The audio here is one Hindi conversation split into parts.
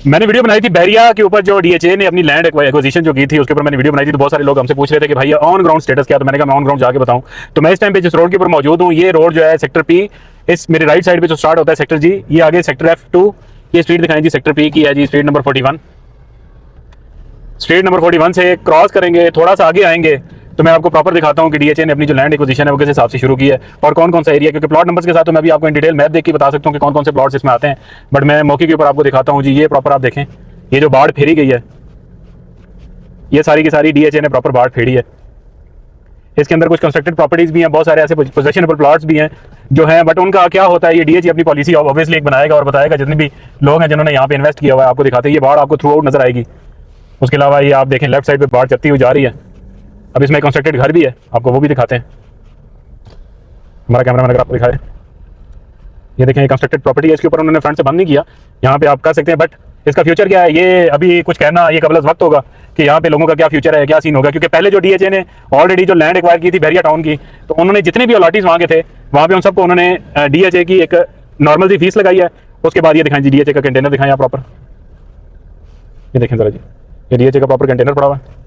मैंने वीडियो बनाई थी बैरिया के ऊपर जो डीएचए ने अपनी लैंड एक्विजिशन जो की थी उसके ऊपर मैंने वीडियो बनाई थी। तो बहुत सारे लोग हमसे पूछ रहे थे कि भाई ऑन ग्राउंड स्टेटस क्या, तो मैंने कहा मैं ऑन ग्राउंड जाके बताऊं। तो मैं इस टाइम पे जिस रोड के ऊपर मौजूद हूँ, ये रोड जो है सेक्टर पी, इस मेरे राइट साइड पे जो स्टार्ट होता है सेक्टर जी, ये आगे सेक्टर F2, ये स्ट्रीट दिखाएं जी सेक्टर पी की है जी, स्ट्रीट नंबर 41। स्ट्रीट नंबर 41 से क्रॉस करेंगे, थोड़ा सा आगे आएंगे तो मैं आपको प्रॉपर दिखाता हूँ कि डीएचए ने अपनी जो लैंड एक्विजिशन है वो किस हिसाब से शुरू की है और कौन कौन सा एरिया, क्योंकि प्लॉट नंबर्स के साथ तो मैं भी आपको इन डिटेल मैप देख के बता सकता हूँ कि कौन कौन से प्लॉट्स इसमें आते हैं, बट मैं मौके के ऊपर आपको दिखाता हूँ जी। ये प्रॉपर आप देखें, ये जो बाढ़ फेरी गई है, ये सारी की सारी डीएचए ने प्रॉपर बाढ़ फेरी है। इसके अंदर कुछ कंस्ट्रक्टेड प्रॉपर्टीज भी हैं, बहुत सारे ऐसे पोजेशनेबल प्लॉट्स भी हैं जो हैं, बट उनका क्या होता है, ये डीएचए अपनी पॉलिसी ऑब्वियसली एक बनाएगा और बताएगा जितने भी लोग हैं जिन्होंने यहाँ पे इन्वेस्ट किया हुआ है, आपको दिखाते हैं। ये बाढ़ आपको थ्रू आउट नजर आएगी। उसके अलावा ये आप देखें लेफ्ट साइड पे बाढ़ चलती हुई जा रही है। अब इसमें कंस्ट्रक्टेड घर भी है, आपको वो भी दिखाते हैं। हमारा कैमरामैन अगर आपको दिखाए, ये देखें कंस्ट्रक्टेड प्रॉपर्टी है, इसके ऊपर उन्होंने फ्रंट से बंद नहीं किया, यहाँ पे आप कर सकते हैं, बट इसका फ्यूचर क्या है ये अभी कुछ कहना ये कबल वक्त होगा कि यहाँ पे लोगों का क्या फ्यूचर है, क्या सीन होगा। क्योंकि पहले जो डीएचए ने ऑलरेडी जो लैंड एक्वायर की थी बैरिया टाउन की, तो उन्होंने जितने भी अलॉटीज वहाँ के थे वहाँ पे उन सबको उन्होंने डीएचए की एक नॉर्मल सी फीस लगाई है। उसके बाद ये दिखाएं जी डीएचए का कंटेनर दिखाएं आप प्रॉपर, ये देखें जरा जी, ये डीएचए का प्रॉपर कंटेनर पड़ा हुआ है।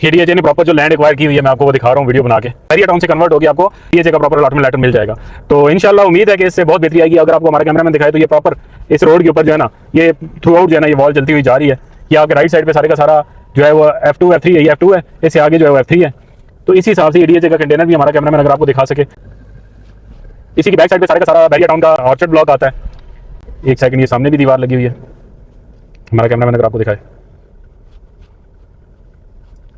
डीएचए ने प्रॉपर जो लैंड एक्वायर की हुई है मैं आपको वो दिखा रहा हूँ वीडियो बना के। बैरिया टाउन से कन्वर्ट होगी, आपको डीएचए का प्रॉपर अलॉटमेंट लेटर मिल जाएगा। तो इंशाल्लाह उम्मीद है कि इससे बहुत बेहतरी आएगी। अगर आपको हमारा कैमरामैन दिखाए तो ये प्रॉपर इस रोड के ऊपर जो है ना, ये थ्रू आउट जो है ना, ये वॉल चलती हुई जा रही है। ये आपके राइट साइड पे सारे का सारा जो है वो F2 F3 है, ये F2 है, इससे आगे जो है वो F3 है। तो इसी हिसाब से डीएचए का कंटेनर भी हमारा कैमरामैन अगर आपको दिखा सके, इसी की बैक साइड पे सारे का सारा बैरिया टाउन का ऑर्चर्ड ब्लॉक आता है। एक सेकंड, ये सामने भी दीवार लगी हुई है, हमारा कैमरामैन अगर आपको दिखाए,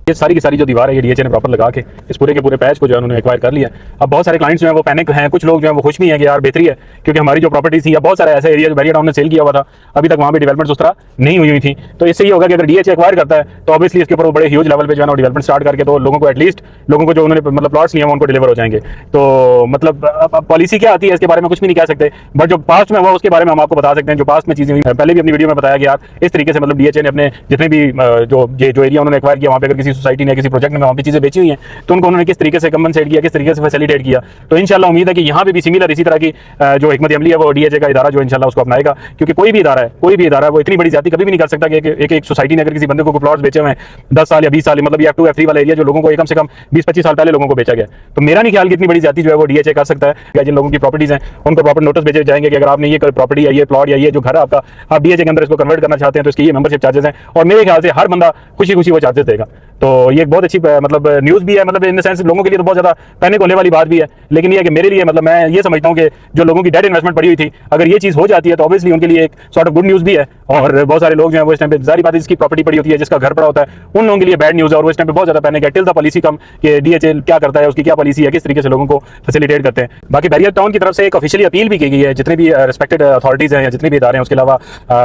ये सारी की सारी जो दीवार है ये डीएचए ने प्रॉपर लगा के इस पूरे के पूरे पैच को जो है उन्होंने एक्वायर कर लिया। अब बहुत सारे क्लाइंट्स जो है वो पैनिक हैं, कुछ लोग जो है वो खुश भी हैं कि यार बेहतरी है, क्योंकि हमारी जो प्रॉपर्टी थी या बहुत सारे ऐसे एरिया जो बैरिया टाउन ने सेल किया हुआ था अभी तक वहाँ पे डेवलपमेंट उस तरह नहीं हुई थी। तो इससे ये होगा कि अगर डीएचए एक्वायर करता है तो ऑब्वियसली इसके ऊपर बड़े ह्यूज लेवल पे जो है ना डेवलपमेंट स्टार्ट करके तो लोगों को एटलीस्ट लोगों को जो उन्होंने मतलब प्लॉट्स लिए उनको डिलीवर हो जाएंगे। तो मतलब पॉलिसी क्या आती है इसके बारे में कुछ भी नहीं कह सकते, बट जो पास्ट में हुआ उसके बारे में हम आपको बता सकते हैं। जो पास्ट में चीजें हुई, पहले भी अपनी वीडियो में बताया कि यार इस तरीके से मतलब डीएचए ने अपने जितने भी जो एरिया उन्होंने एक्वायर किया वहाँ पे अगर किसी सोसाइटी ने किसी प्रोजेक्ट में वहाँ पे चीजें बेची हुई हैं तो उनको उन्होंने किस तरीके से कंपनसेट किया, किस तरीके से फैसिलिटेट किया। तो इंशाल्लाह उम्मीद है कि यहाँ पे भी सिमिलर इसी तरह की जो हिकमत अमली है वो डीएचए का इदारा जो इंशाल्लाह उसको अपनाएगा। क्योंकि कोई भी इदारा है वो इतनी बड़ी ज्यादती कभी भी नहीं कर सकता कि एक सोसाइटी ने अगर किसी बंदे को प्लॉट्स बेचे हुए हैं 10 साल या 20 साल, मतलब F2 F3 वाला एरिया जो लोगों को कम से कम 20-25 साल पहले लोगों को बेचा गया, तो मेरा नहीं ख्याल कि इतनी बड़ी ज्यादती जो है वो डीएचए कर सकता है। या जिन लोगों की प्रॉपर्टीज हैं उनको प्रॉपर नोटिस भेजे जाएंगे कि अगर आपने ये प्रॉपर्टी या ये प्लॉट या ये जो घर है आपका, आप डीएचए के अंदर इसको कन्वर्ट करना चाहते हैं तो इसकी ये मेंबरशिप चार्जेस हैं, और मेरे ख्याल से हर बंदा खुशी खुशी वो चार्जेस देगा। तो ये एक बहुत अच्छी मतलब न्यूज़ भी है, मतलब इन द सेंस लोगों के लिए तो बहुत ज़्यादा पैनिक होने वाली बात भी है, लेकिन ये है कि मेरे लिए मतलब मैं ये समझता हूँ कि जो लोगों की डेड इन्वेस्टमेंट पड़ी हुई थी अगर ये चीज़ हो जाती है तो ऑब्वियसली उनके लिए एक सॉर्ट ऑफ गुड न्यूज़ भी है। और बहुत सारे लोग जो है वो इस टाइम पे जारी बात है जिसकी प्रॉपर्टी पड़ी होती है, जिसका घर पड़ा होता है, उन लोगों के लिए बैड न्यूज़ है और वो इस टाइम पे बहुत ज़्यादा पैनिक है। टिल द पॉलिसी कम कि डीएचए क्या करता है, उसकी क्या पॉलिसी है, किस तरीके से लोगों को फैसिलिटेट करते हैं। बाकी बैरिया टाउन की तरफ से एक ऑफिशियली अपील भी की गई है जितने भी रिस्पेक्टेड अथॉरिटीज़ हैं या जितने भी इदारे हैं। उसके अलावा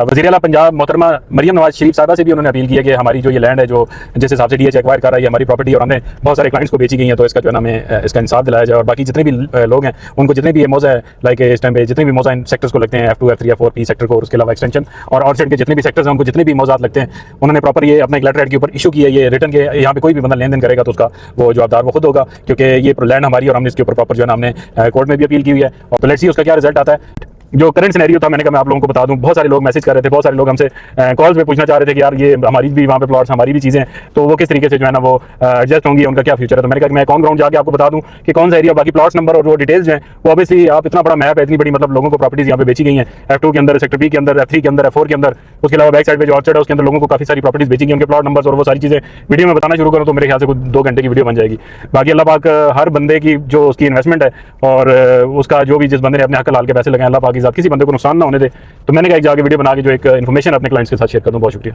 वज़ीर आला पंजाब मोहतरमा मरियम नवाज शरीफ साहबा से भी उन्होंने अपील की है कि हमारी जो ये लैंड है जो जिस हिसाब से डीएचए एक्वायर कर रहा है हमारी प्रॉपर्टी और हमने बहुत सारे क्लाइंट्स को बेची गई है, तो इसका जो है ना हमें इसका इंसाफ दिलाया जाए। और बाकी जितने भी लोग हैं उनको जितने भी मौजा है लाइक इस टाइम पे जितने भी मौजा इन सेक्टर्स को लगते हैं F2 F3 या 4P सेक्टर को, उसके अलावा एक्सटेंशन और ऑर्चर्ड के जितने भी सेक्टर्स हैं उनको जितने भी मौजात लगते हैं उन्होंने प्रॉपर ये अपने एक लेटर हेड के ऊपर इशू किया है। ये रिटर्न के यहाँ पे कोई भी बंदा लेन देन करेगा तो उसका वो जवाबदार वो खुद होगा, क्योंकि ये लैंड हमारी और हमने इसके ऊपर प्रॉपर जो है ना हमने कोर्ट में भी अपील की हुई है। और तो लेट्स सी उसका क्या रिजल्ट आता है। जो करंट सिनेरियो था मैंने कहा मैं आप लोगों को बता दूं, बहुत सारे लोग मैसेज कर रहे थे, बहुत सारे लोग हमसे कॉल्स पे पूछना चाह रहे थे कि यार ये हमारी भी वहाँ पे प्लॉट्स हमारी भी चीज़ें तो वो किस तरीके से जो है ना वो एडजस्ट होंगी, उनका क्या फ्यूचर है। तो मैंने कहा कि मैं ऑन ग्राउंड जाके आपको बता दूं कि कौन सा एरिया, बाकी प्लॉट्स नंबर और वो डिटेल्स जो हैं वो ऑब्वियसली आप इतना बड़ा मैप है, इतनी बड़ी मतलब लोगों को प्रॉपर्टीज यहाँ पे बेची गई हैं F2 के अंदर, सेक्टर P के अंदर, F3 के अंदर, F4 के अंदर। उसके अलावा बैक साइड पे जो ऑर्चर्ड है उसके अंदर लोगों को काफ़ी सारी प्रॉपर्टीज बेची गई, उनके प्लॉट नंबर और वो सारी चीज़ें वीडियो में बताना शुरू करूँ तो मेरे ख्याल से कुछ 2 घंटे की वीडियो बन जाएगी। बाकी अल्लाह पाक हर बंदे की जो उसकी इन्वेस्टमेंट है और उसका जो भी जिस बंदे ने अपने हक लाल के पैसे लगाए अल्लाह पाक की ज़ात किसी बंदे को नुकसान ना होने दे। तो मैंने कहा एक जाके वीडियो बना के जो एक इन्फॉर्मेशन अपने क्लाइंट्स के साथ शेयर कर दूँ। बहुत शुक्रिया।